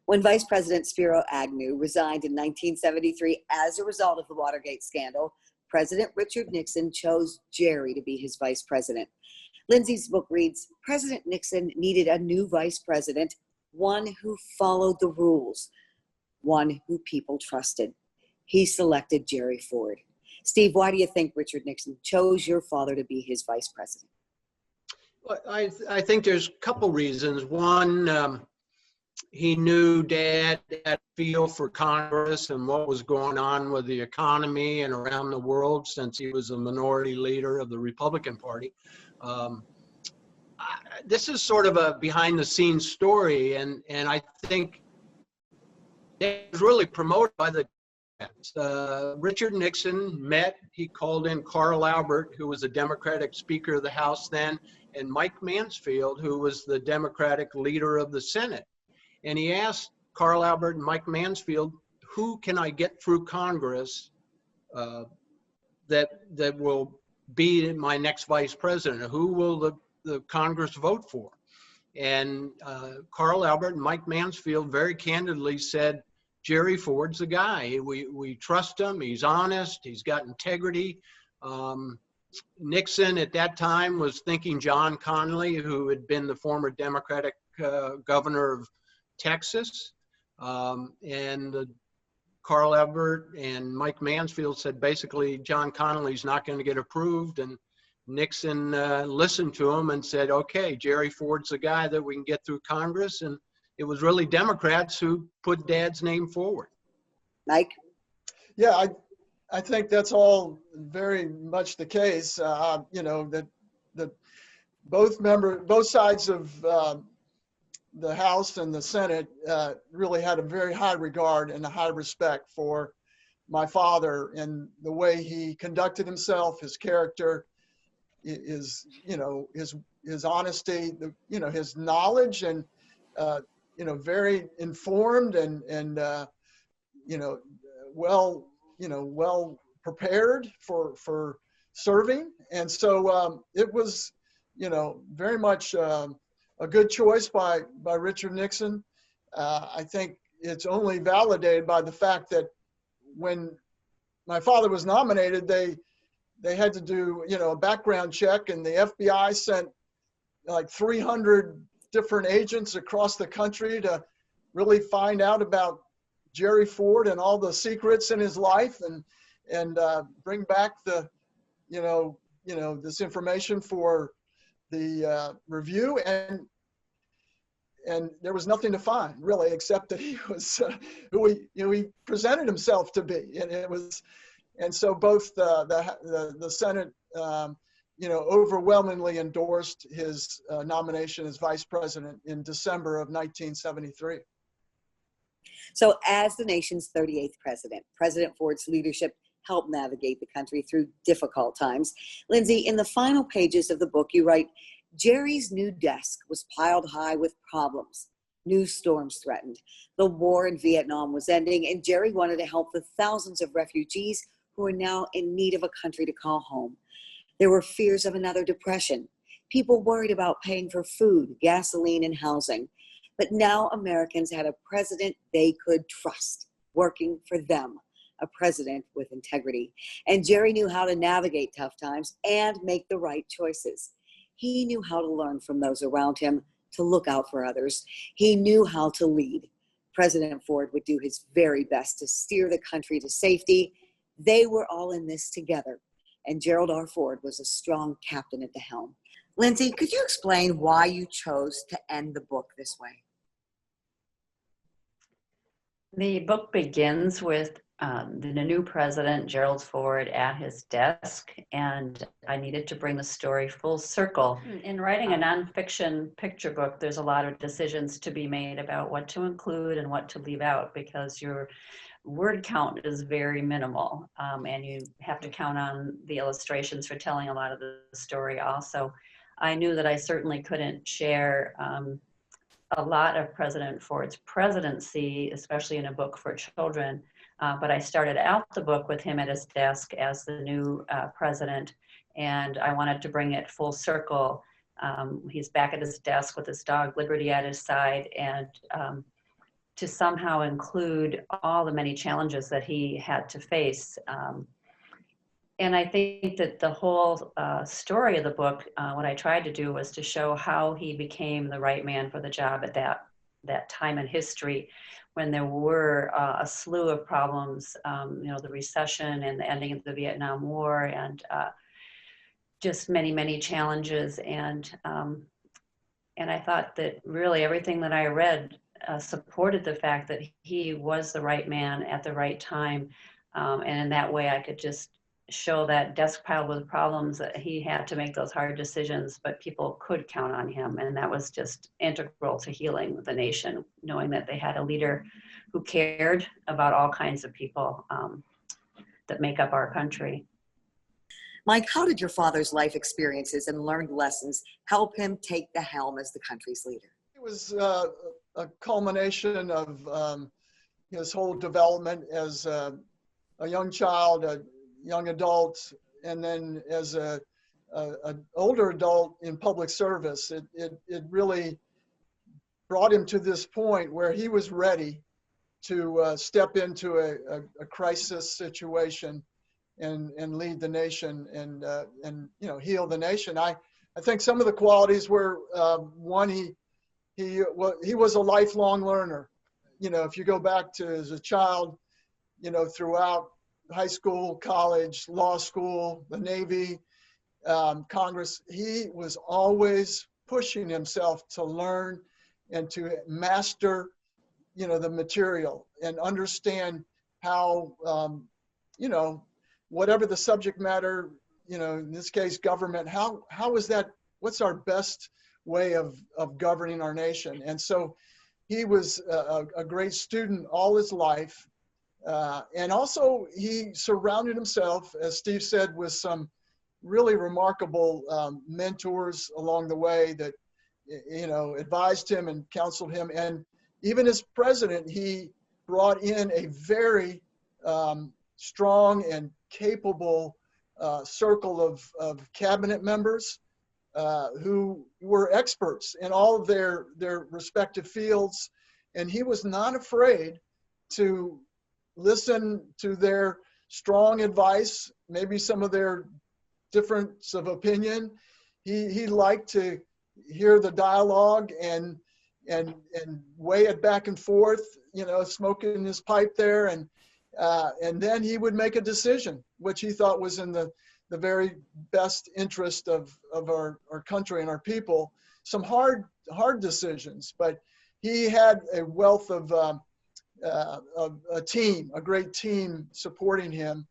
When Vice President Spiro Agnew resigned in 1973 as a result of the Watergate scandal, President Richard Nixon chose Jerry to be his vice president. Lindsey's book reads, President Nixon needed a new vice president, one who followed the rules, one who people trusted. He selected Jerry Ford. Steve, why do you think Richard Nixon chose your father to be his vice president? Well, I think there's a couple reasons. One, he knew Dad had a feel for Congress and what was going on with the economy and around the world since he was a minority leader of the Republican Party. This is sort of a behind-the-scenes story, and I think it was really promoted by the Democrats. Richard Nixon he called in Carl Albert, who was the Democratic Speaker of the House then, and Mike Mansfield, who was the Democratic leader of the Senate. And he asked Carl Albert and Mike Mansfield, who can I get through Congress that will be my next vice president? Who will the Congress vote for? And Carl Albert and Mike Mansfield very candidly said, Jerry Ford's the guy. We trust him. He's honest. He's got integrity. Nixon at that time was thinking John Connally, who had been the former Democratic governor of Texas. And Carl Albert and Mike Mansfield said basically John Connally's not going to get approved. And Nixon listened to him and said, okay, Jerry Ford's the guy that we can get through Congress. And it was really Democrats who put Dad's name forward. Mike? Yeah, I think that's all very much the case. That both sides of the House and the Senate really had a very high regard and a high respect for my father and the way he conducted himself, his character, his honesty, his knowledge, and very informed and well prepared for serving. And so it was very much a good choice by Richard Nixon. I think it's only validated by the fact that when my father was nominated, they had to do, a background check, and the FBI sent like 300 different agents across the country to really find out about Jerry Ford and all the secrets in his life, and bring back the, this information for the review. And there was nothing to find really, except that he was who he presented himself to be, and so both the Senate, overwhelmingly endorsed his nomination as vice president in December of 1973. So as the nation's 38th president, President Ford's leadership helped navigate the country through difficult times. Lindsey, in the final pages of the book, you write, Jerry's new desk was piled high with problems. New storms threatened. The war in Vietnam was ending, and Jerry wanted to help the thousands of refugees who are now in need of a country to call home. There were fears of another depression. People worried about paying for food, gasoline, and housing. But now Americans had a president they could trust, working for them, a president with integrity. And Jerry knew how to navigate tough times and make the right choices. He knew how to learn from those around him, to look out for others. He knew how to lead. President Ford would do his very best to steer the country to safety. They were all in this together, and Gerald R. Ford was a strong captain at the helm. Lindsey, could you explain why you chose to end the book this way? The book begins with the new president, Gerald Ford, at his desk, and I needed to bring the story full circle. In writing a nonfiction picture book, there's a lot of decisions to be made about what to include and what to leave out, because your word count is very minimal, and you have to count on the illustrations for telling a lot of the story also. I knew that I certainly couldn't share a lot of President Ford's presidency, especially in a book for children. But I started out the book with him at his desk as the new president, and I wanted to bring it full circle. He's back at his desk with his dog Liberty at his side, and to somehow include all the many challenges that he had to face. And I think that the whole story of the book, what I tried to do was to show how he became the right man for the job at that time in history, when there were a slew of problems, the recession and the ending of the Vietnam War, and just many, many challenges. And I thought that really everything that I read supported the fact that he was the right man at the right time. And in that way, I could just show that desk piled with problems, that he had to make those hard decisions, but people could count on him. And that was just integral to healing the nation, knowing that they had a leader who cared about all kinds of people that make up our country. Mike, how did your father's life experiences and learned lessons help him take the helm as the country's leader? It was a culmination of his whole development as a young child, a young adult, and then as an older adult in public service. It really brought him to this point where he was ready to step into a crisis situation and lead the nation and heal the nation. I think some of the qualities were one, he was a lifelong learner. If you go back to as a child, throughout high school, college, law school, the Navy, Congress, he was always pushing himself to learn and to master, the material and understand how, whatever the subject matter, in this case, government, how is that, what's our best way of governing our nation? And so he was a great student all his life. And also he surrounded himself, as Steve said, with some really remarkable mentors along the way that, advised him and counseled him. And even as president, he brought in a very strong and capable circle of cabinet members who were experts in all of their respective fields. And he was not afraid to listen to their strong advice, maybe some of their difference of opinion. He liked to hear the dialogue and weigh it back and forth, smoking his pipe there. And then he would make a decision, which he thought was in the very best interest of our country and our people. Some hard decisions, but he had a wealth of a team, a great team supporting him.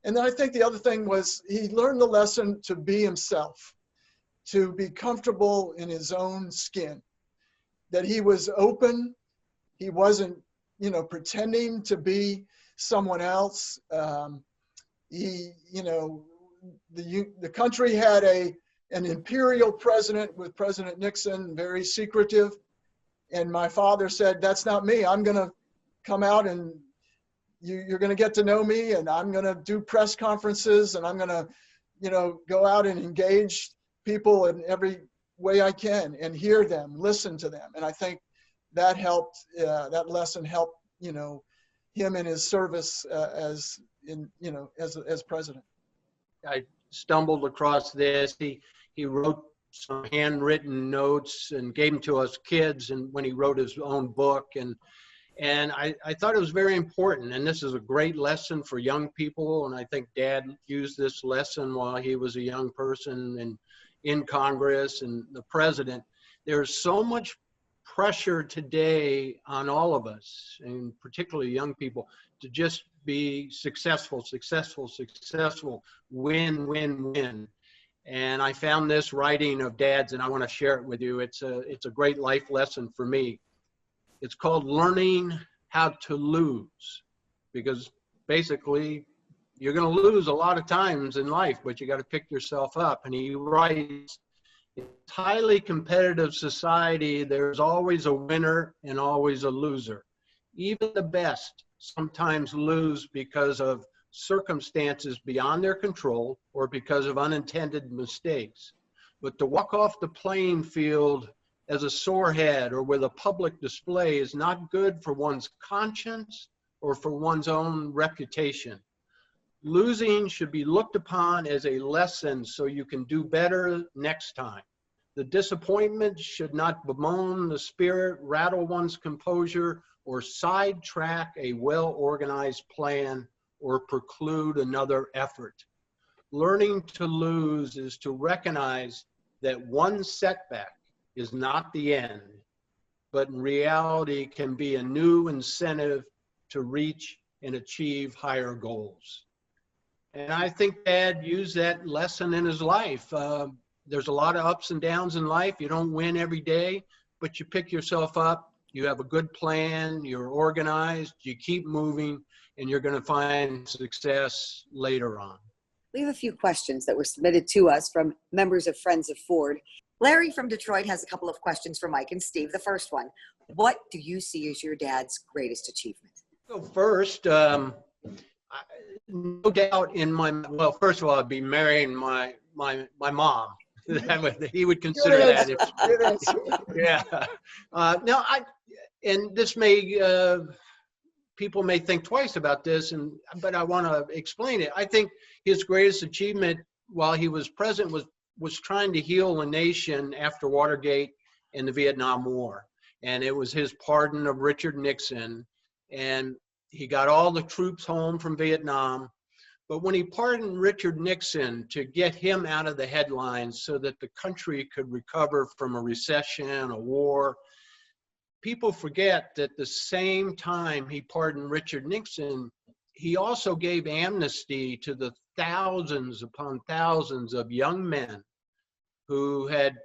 And then I think the other thing was he learned the lesson to be himself, to be comfortable in his own skin, that he was open. He wasn't, pretending to be someone else. The country had an imperial president with President Nixon, very secretive. And my father said, that's not me. I'm going to come out and you're going to get to know me, and I'm going to do press conferences, and I'm going to, go out and engage people in every way I can and hear them, listen to them. And I think that helped, that lesson helped, him in his service as president. I stumbled across this. He wrote some handwritten notes and gave them to us kids, and when he wrote his own book, and I thought it was very important, and this is a great lesson for young people, and I think Dad used this lesson while he was a young person and in Congress and the president. There's so much pressure today on all of us, and particularly young people, to just be successful, win. And I found this writing of Dad's, and I want to share it with you. It's a great life lesson for me. It's called Learning How to Lose, because basically you're going to lose a lot of times in life, but you got to pick yourself up. And he writes, in a highly competitive society, there's always a winner and always a loser. Even the best sometimes lose because of circumstances beyond their control or because of unintended mistakes. But to walk off the playing field as a sore head or with a public display is not good for one's conscience or for one's own reputation. Losing should be looked upon as a lesson so you can do better next time. The disappointment should not bemoan the spirit, rattle one's composure, or sidetrack a well-organized plan or preclude another effort. Learning to lose is to recognize that one setback is not the end, but in reality can be a new incentive to reach and achieve higher goals. And I think Dad used that lesson in his life. There's a lot of ups and downs in life. You don't win every day, but you pick yourself up. You have a good plan. You're organized. You keep moving, and you're going to find success later on. We have a few questions that were submitted to us from members of Friends of Ford. Larry from Detroit has a couple of questions for Mike and Steve. The first one, what do you see as your dad's greatest achievement? So first, no doubt first of all, I'd be marrying my mom. He would consider that. Yeah. And this may, people may think twice about this, but I want to explain it. I think his greatest achievement while he was president was trying to heal the nation after Watergate and the Vietnam War. And it was his pardon of Richard Nixon. And he got all the troops home from Vietnam. But when he pardoned Richard Nixon to get him out of the headlines so that the country could recover from a recession, a war, people forget that the same time he pardoned Richard Nixon, he also gave amnesty to the thousands upon thousands of young men who had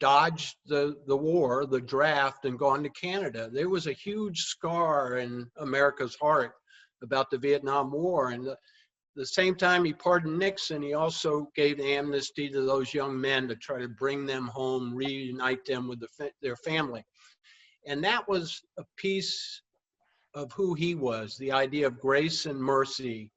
dodged the war, the draft, and gone to Canada. There was a huge scar in America's heart about the Vietnam War. And the same time he pardoned Nixon, he also gave amnesty to those young men to try to bring them home, reunite them with their family. And that was a piece of who he was, the idea of grace and mercy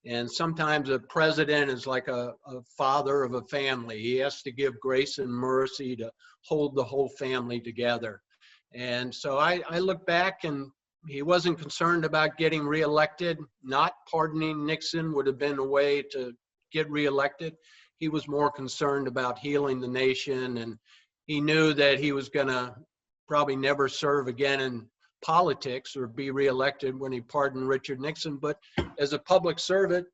And sometimes a president is like a father of a family. He has to give grace and mercy to hold the whole family together. And so I look back, and he wasn't concerned about getting reelected. Not pardoning Nixon would have been a way to get reelected. He was more concerned about healing the nation, and he knew that he was going to probably never serve again in politics or be reelected when he pardoned Richard Nixon. But as a public servant,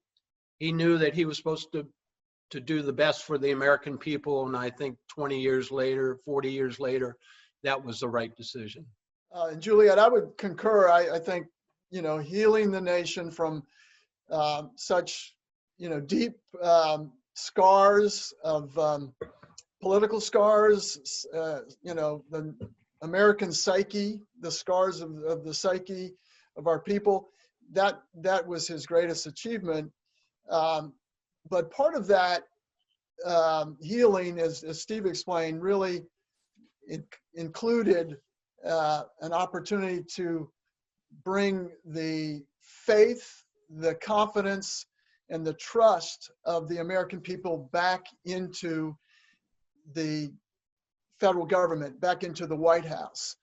he knew that he was supposed to do the best for the American people. And I think 20 years later, 40 years later, that was the right decision. And Juliet, I would concur. I think, healing the nation from such, deep scars of political scars, the American psyche, the scars of the psyche of our people, that was his greatest achievement. But part of that healing, as Steve explained, really included an opportunity to bring the faith, the confidence, and the trust of the American people back into the federal government, back into the White House.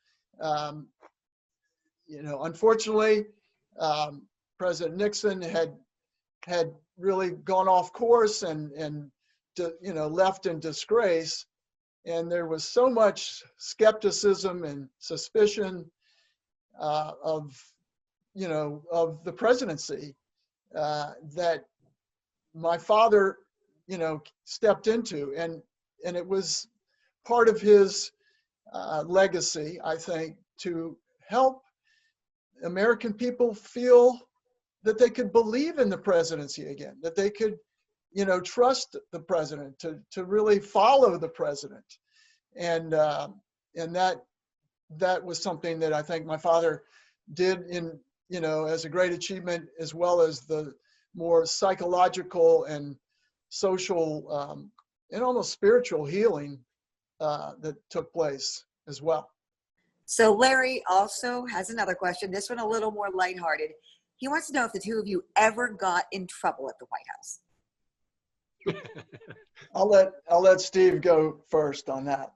Unfortunately, President Nixon had really gone off course and left in disgrace. And there was so much skepticism and suspicion of the presidency that my father, stepped into, and it was part of his legacy, I think, to help American people feel that they could believe in the presidency again, that they could trust the president, to really follow the president. And that was something that I think my father did as a great achievement, as well as the more psychological and social and almost spiritual healing that took place as well. So Larry also has another question, this one a little more lighthearted. He wants to know if the two of you ever got in trouble at the White House. I'll let Steve go first on that.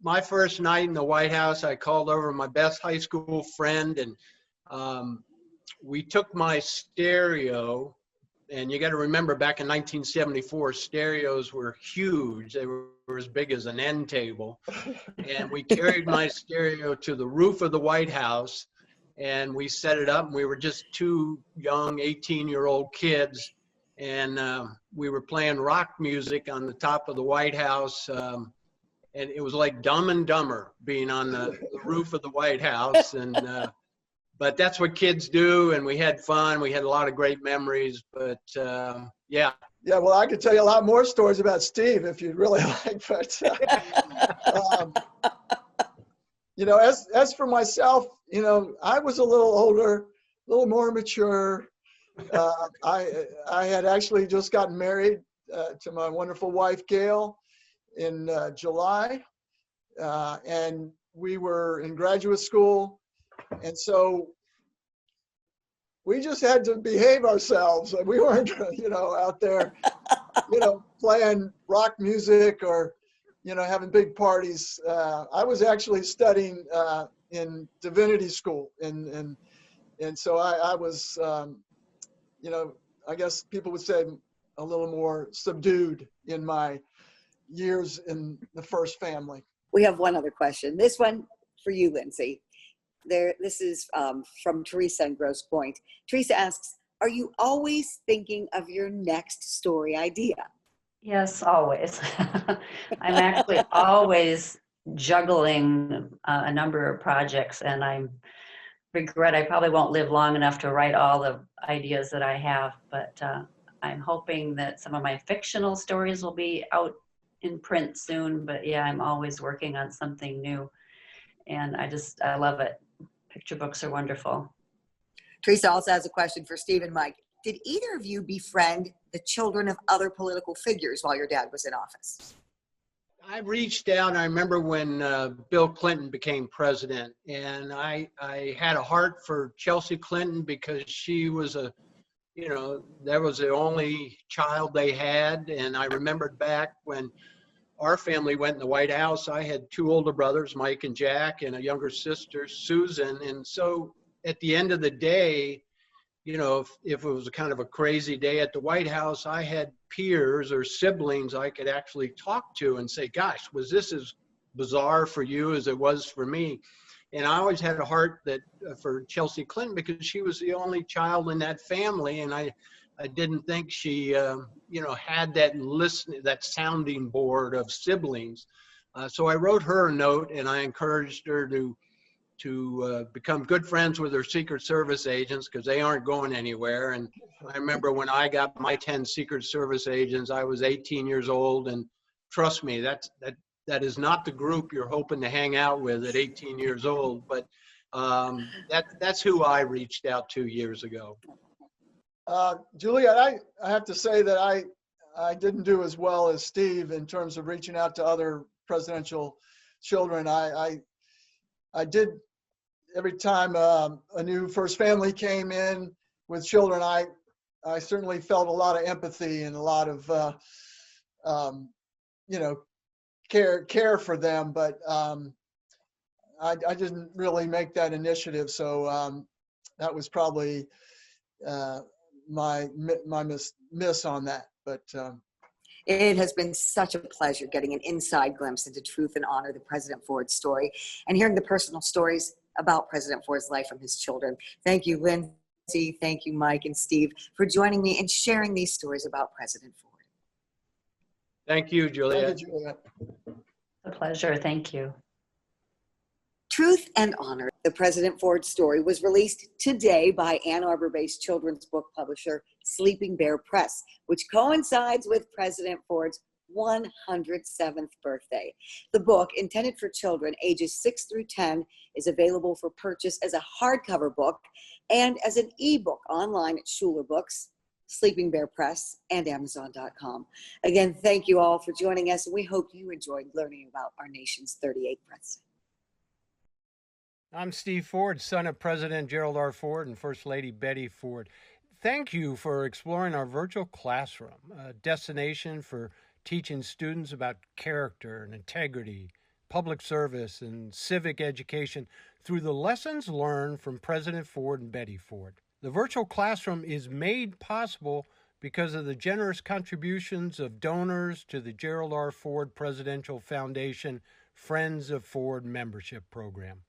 My first night in the White House, I called over my best high school friend, and we took my stereo. And you got to remember, back in 1974, stereos were huge. They were as big as an end table. And we carried my stereo to the roof of the White House, and we set it up. And we were just two young 18-year-old kids. And we were playing rock music on the top of the White House. And it was like Dumb and Dumber being on the roof of the White House. And but that's what kids do, and we had fun. We had a lot of great memories, but yeah. Yeah, well, I could tell you a lot more stories about Steve if you'd really like, but as for myself, I was a little older, a little more mature. I had actually just gotten married to my wonderful wife, Gail, in July, and we were in graduate school. And so we just had to behave ourselves. We weren't, out there, playing rock music or, having big parties. I was actually studying in divinity school. And so I was, I guess people would say a little more subdued in my years in the first family. We have one other question. This one for you, Lindsey. This is from Teresa in Grosse Pointe. Teresa asks, are you always thinking of your next story idea? Yes, always. I'm actually always juggling a number of projects, and I regret I probably won't live long enough to write all the ideas that I have, but I'm hoping that some of my fictional stories will be out in print soon. But yeah, I'm always working on something new, and I love it. Picture books are wonderful. Teresa also has a question for Steve and Mike. Did either of you befriend the children of other political figures while your dad was in office? I reached out. I remember when Bill Clinton became president, and I had a heart for Chelsea Clinton because she was that was the only child they had. And I remembered back when our family went in the White House, I had two older brothers, Mike and Jack, and a younger sister, Susan. And so at the end of the day, if it was a kind of a crazy day at the White House, I had peers or siblings I could actually talk to and say, gosh, was this as bizarre for you as it was for me? And I always had a heart for Chelsea Clinton because she was the only child in that family. And I didn't think she, had that sounding board of siblings. So I wrote her a note and I encouraged her to become good friends with her Secret Service agents because they aren't going anywhere. And I remember when I got my 10 Secret Service agents, I was 18 years old. And trust me, that is not the group you're hoping to hang out with at 18 years old. But that's who I reached out to years ago. Juliet, I have to say that I didn't do as well as Steve in terms of reaching out to other presidential children. I did every time a new first family came in with children. I certainly felt a lot of empathy and a lot of care for them, but I didn't really make that initiative. So that was probably my miss on that. But it has been such a pleasure getting an inside glimpse into Truth and Honor, the President Ford story, and hearing the personal stories about President Ford's life from his children. Thank you, Lindsey. Thank you, Mike and Steve, for joining me and sharing these stories about President Ford. Thank you, Juliet. thank you, Juliet. A pleasure. Thank you. Truth and Honor, the President Ford story, was released today by Ann Arbor-based children's book publisher Sleeping Bear Press, which coincides with President Ford's 107th birthday. The book, intended for children ages 6 through 10, is available for purchase as a hardcover book and as an ebook online at Schuler Books, Sleeping Bear Press, and Amazon.com. Again, thank you all for joining us, and we hope you enjoyed learning about our nation's 38th president. I'm Steve Ford, son of President Gerald R. Ford and First Lady Betty Ford. Thank you for exploring our virtual classroom, a destination for teaching students about character and integrity, public service, and civic education through the lessons learned from President Ford and Betty Ford. The virtual classroom is made possible because of the generous contributions of donors to the Gerald R. Ford Presidential Foundation Friends of Ford membership program.